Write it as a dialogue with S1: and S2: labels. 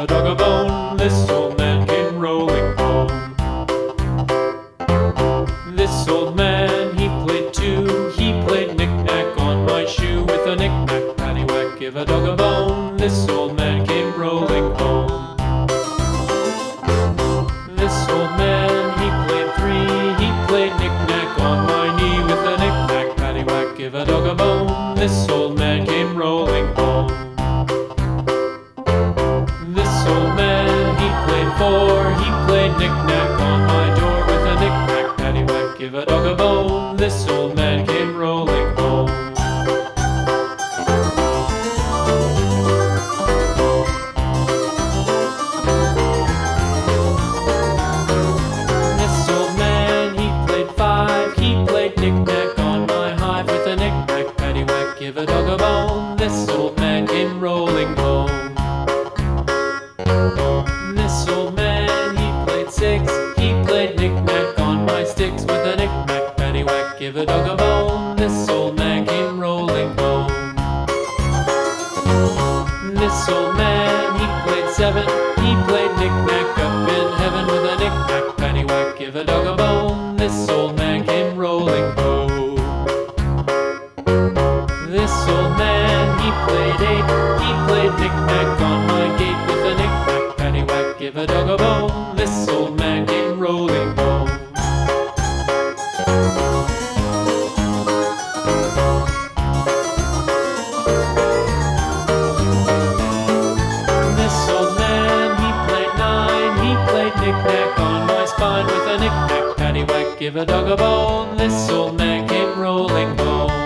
S1: a dog a bone. This old man came rolling home. This old man, he played too. He played knick-knack on my shoe. With a knick-knack, paddywhack, give a dog a bone. This old man came rolling home. This old man, he played three. He played knick-knack on my knee. With a knick-knack, paddywhack, give a dog a bone. This old man came rolling home. This old man, he played four. He played knick-knack on my door. With a knick-knack, paddywhack, give a dog a bone. This old man came rolling home. This old man, he played five. He played knick-knack on my hive. With a knick-knack, paddywhack, give a dog a bone. This old man came rolling home. This old man, he played six. He played knick-knack on my sticks. With a knick-knack, paddywhack, give a dog a bone. This old man came rolling home. This old man, he played seven. He played knick-knack up in heaven. With a knick-knack, paddywhack, give a dog a bone. This old man came rolling home. This old man, he played eight. He played knick-knack on my gate. With a knick-knack, paddywhack, give a dog a bone. This old man came rolling home. This old man, he played nine. He played knick-knack on my spine. With a knick-knack, paddywhack, give a dog a bone. This old man came rolling home.